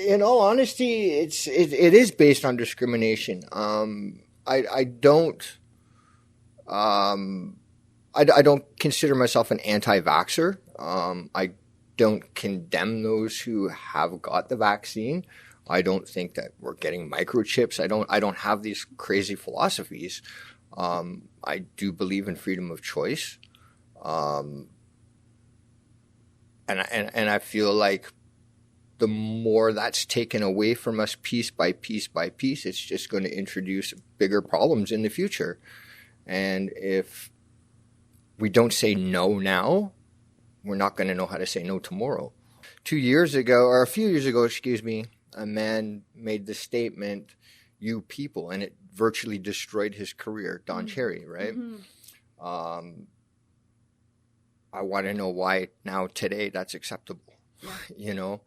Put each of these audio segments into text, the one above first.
In all honesty, it is based on discrimination. I don't consider myself an anti-vaxxer. I don't condemn those who have got the vaccine. I don't think that we're getting microchips. I don't have these crazy philosophies. I do believe in freedom of choice. And I feel like the more that's taken away from us piece by piece by piece, it's just going to introduce bigger problems in the future. And if we don't say no now, we're not going to know how to say no tomorrow. A few years ago, a man made the statement, "You people," and it virtually destroyed his career, Don Cherry, right? Mm-hmm. I want to know why now today that's acceptable. Yeah.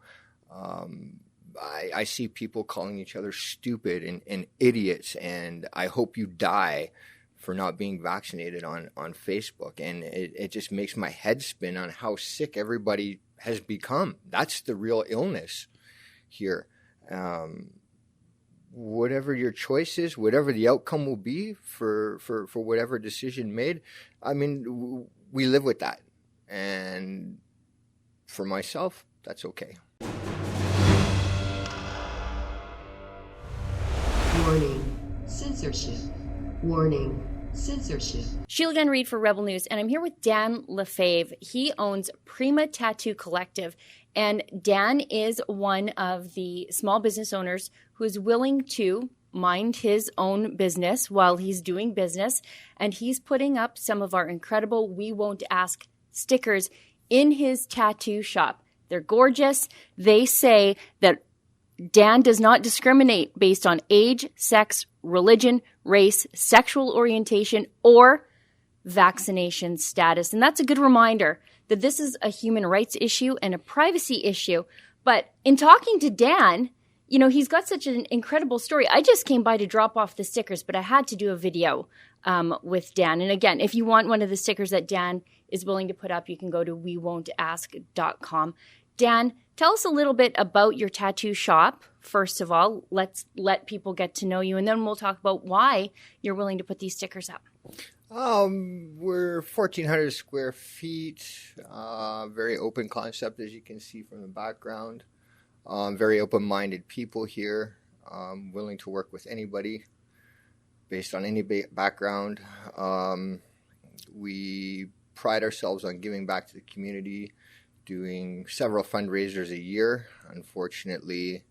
I see people calling each other stupid and idiots, and I hope you die for not being vaccinated on Facebook. And it just makes my head spin on how sick everybody has become. That's the real illness here. Whatever your choice is, whatever the outcome will be for whatever decision made, I mean, we live with that. And for myself, that's okay. Warning, censorship. Warning, censorship. Sheila Gunn Reid for Rebel News, and I'm here with Dan Lefebvre. He owns Prima Tattoo Collective, and Dan is one of the small business owners who is willing to mind his own business while he's doing business, and he's putting up some of our incredible We Won't Ask stickers in his tattoo shop. They're gorgeous. They say that Dan does not discriminate based on age, sex, religion, race, sexual orientation, or vaccination status. And that's a good reminder that this is a human rights issue and a privacy issue. But in talking to Dan, he's got such an incredible story. I just came by to drop off the stickers, but I had to do a video with Dan. And again, if you want one of the stickers that Dan is willing to put up, you can go to wewon'task.com. Dan, tell us a little bit about your tattoo shop. First of all, let's let people get to know you, and then we'll talk about why you're willing to put these stickers up. We're 1,400 square feet, very open concept, as you can see from the background. Very open-minded people here, willing to work with anybody based on any background. We pride ourselves on giving back to the community, doing several fundraisers a year. Unfortunately,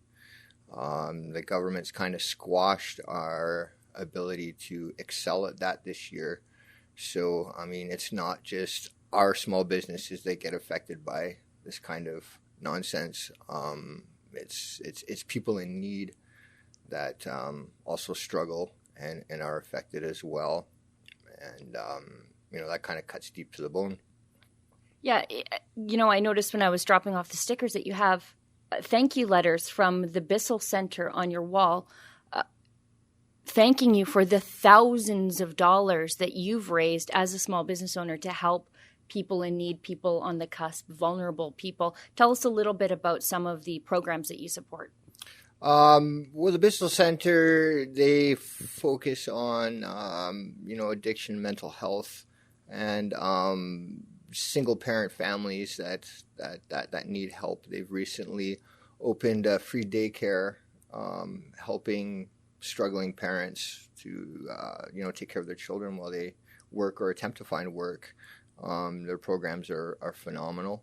the government's kind of squashed our ability to excel at that this year. So, I mean, it's not just our small businesses that get affected by this kind of nonsense. It's people in need that also struggle and are affected as well. And, that kind of cuts deep to the bone. Yeah, I noticed when I was dropping off the stickers that you have thank you letters from the Bissell Center on your wall, thanking you for the thousands of dollars that you've raised as a small business owner to help people in need, people on the cusp, vulnerable people. Tell us a little bit about some of the programs that you support. Well, the Bissell Center, they focus on, addiction, mental health, and single-parent families that need help. They've recently opened a free daycare, helping struggling parents to, take care of their children while they work or attempt to find work. Their programs are phenomenal.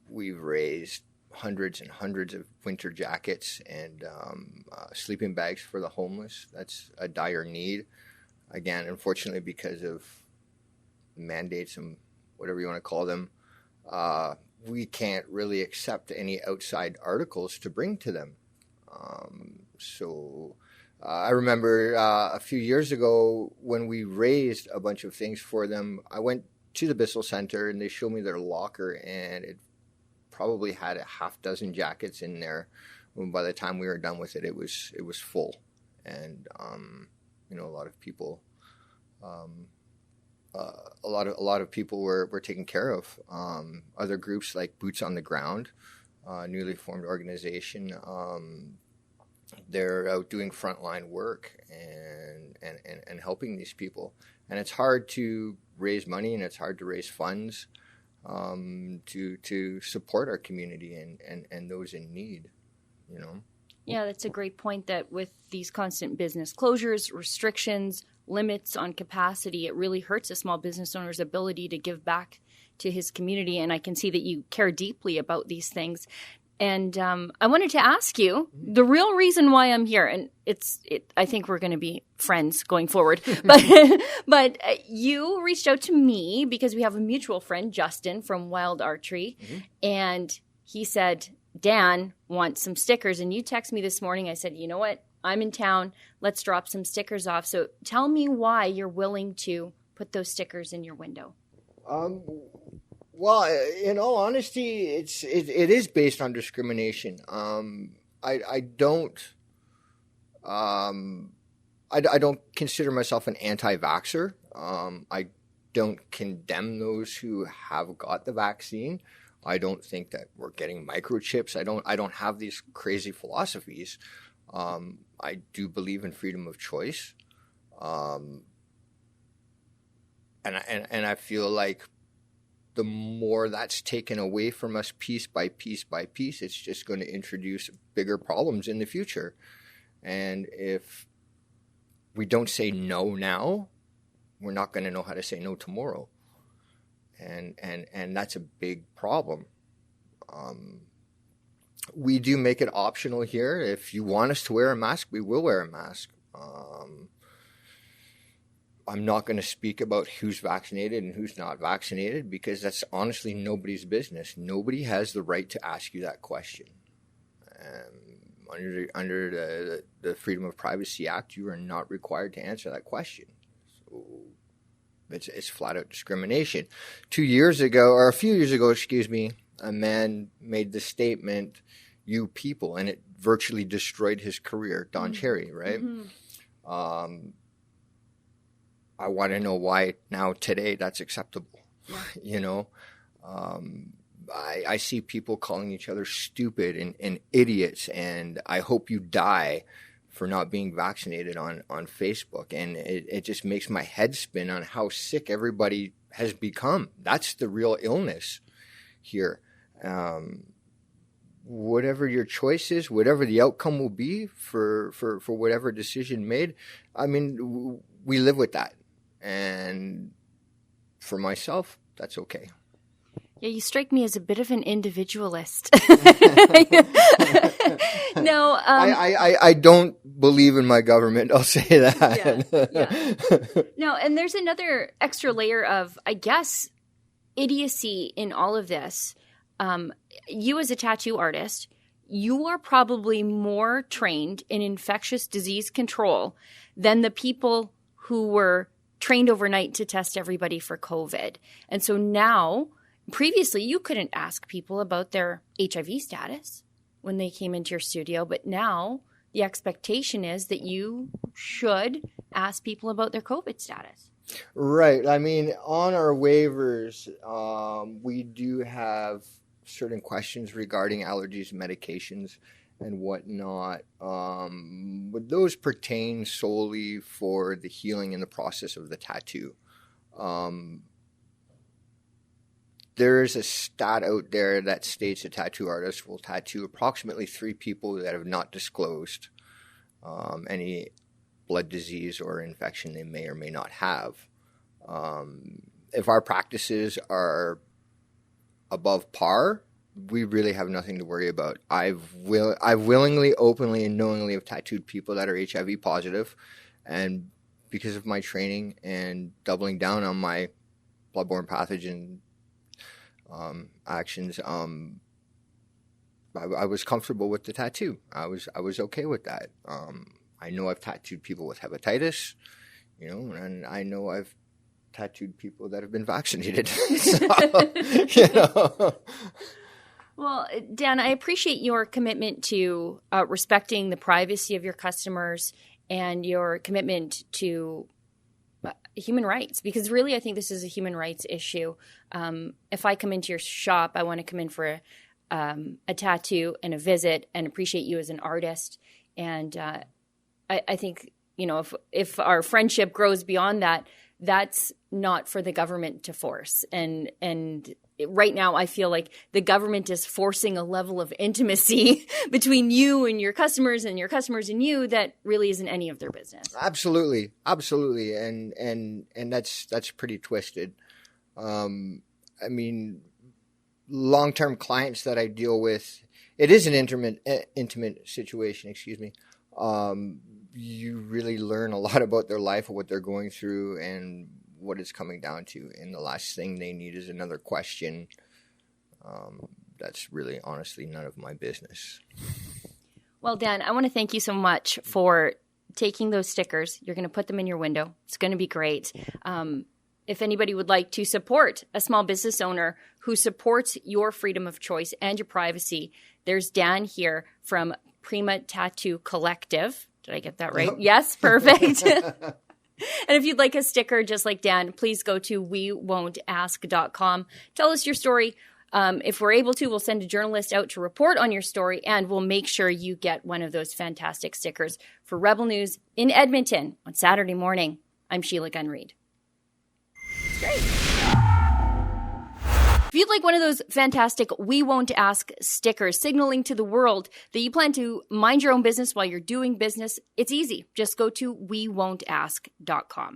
We've raised hundreds and hundreds of winter jackets and sleeping bags for the homeless. That's a dire need. Again, unfortunately, because of mandates and whatever you want to call them, we can't really accept any outside articles to bring to them. So I remember a few years ago when we raised a bunch of things for them, I went to the Bissell Center and they showed me their locker, and it probably had a half dozen jackets in there. When by the time we were done with it, it was full. And a lot of people a lot of people were taken care of. Other groups like Boots on the Ground, newly formed organization. They're out doing frontline work and helping these people. And it's hard to raise money and it's hard to raise funds to support our community and those in need, you know. Yeah, that's a great point, that with these constant business closures, restrictions, limits on capacity, it really hurts a small business owner's ability to give back to his community. And I can see that you care deeply about these things. And I wanted to ask you the real reason why I'm here, and I think we're going to be friends going forward. But you reached out to me because we have a mutual friend, Justin from Wild Archery, and he said, Dan wants some stickers. And you texted me this morning. I said, you know what? I'm in town. Let's drop some stickers off. So tell me why you're willing to put those stickers in your window. Well, in all honesty, it is based on discrimination. I don't consider myself an anti-vaxxer. I don't condemn those who have got the vaccine. I don't think that we're getting microchips. I don't have these crazy philosophies. I do believe in freedom of choice. And I feel like the more that's taken away from us piece by piece by piece, it's just going to introduce bigger problems in the future. And if we don't say no now, we're not going to know how to say no tomorrow. And that's a big problem. We do make it optional here. If you want us to wear a mask, we will wear a mask. I'm not going to speak about who's vaccinated and who's not vaccinated because that's honestly nobody's business. Nobody has the right to ask you that question. Under the Freedom of Privacy Act, you are not required to answer that question. So it's flat out discrimination. A few years ago, a man made the statement, "You people," and it virtually destroyed his career. Don Cherry, right? I want to know why now today that's acceptable. You know, I see people calling each other stupid and idiots, and I hope you die for not being vaccinated on Facebook. And it just makes my head spin on how sick everybody has become. That's the real illness here. Whatever your choice is, whatever the outcome will be for whatever decision made, I mean, we live with that. And for myself, that's okay. Yeah, you strike me as a bit of an individualist. No, I don't believe in my government. I'll say that. Yeah. No, and there's another extra layer of, I guess, idiocy in all of this. You as a tattoo artist, you are probably more trained in infectious disease control than the people who were trained overnight to test everybody for COVID. And so now, previously, you couldn't ask people about their HIV status when they came into your studio, but now the expectation is that you should ask people about their COVID status. Right. I mean, on our waivers, we do have certain questions regarding allergies, medications, and whatnot. But those pertain solely for the healing and the process of the tattoo. There is a stat out there that states a tattoo artist will tattoo approximately 3 people that have not disclosed any blood disease or infection they may or may not have. If our practices are above par, we really have nothing to worry about. I've willingly, openly, and knowingly have tattooed people that are HIV positive, and because of my training and doubling down on my bloodborne pathogen actions, I was comfortable with the tattoo. I was okay with that. I know I've tattooed people with hepatitis, you know, and I know I've tattooed people that have been vaccinated. So, you know. Well, Dan, I appreciate your commitment to respecting the privacy of your customers and your commitment to human rights, because really I think this is a human rights issue. If I come into your shop, I want to come in for a tattoo and a visit and appreciate you as an artist. And I think, if our friendship grows beyond that, that's not for the government to force. And right now I feel like the government is forcing a level of intimacy between you and your customers and you that really isn't any of their business. Absolutely. And that's pretty twisted. I mean, long-term clients that I deal with, it is an intimate situation, excuse me. You really learn a lot about their life, what they're going through, and what it's coming down to. And the last thing they need is another question. That's really, honestly, none of my business. Well, Dan, I want to thank you so much for taking those stickers. You're going to put them in your window. It's going to be great. If anybody would like to support a small business owner who supports your freedom of choice and your privacy, there's Dan here from Prima Tattoo Collective. Did I get that right? Yep. Yes, perfect. And if you'd like a sticker just like Dan, please go to wewon'task.com. Tell us your story. If we're able to, we'll send a journalist out to report on your story, and we'll make sure you get one of those fantastic stickers for Rebel News in Edmonton on Saturday morning. I'm Sheila Gunn Reid. It's great. If you'd like one of those fantastic We Won't Ask stickers signaling to the world that you plan to mind your own business while you're doing business, it's easy. Just go to wewon'task.com.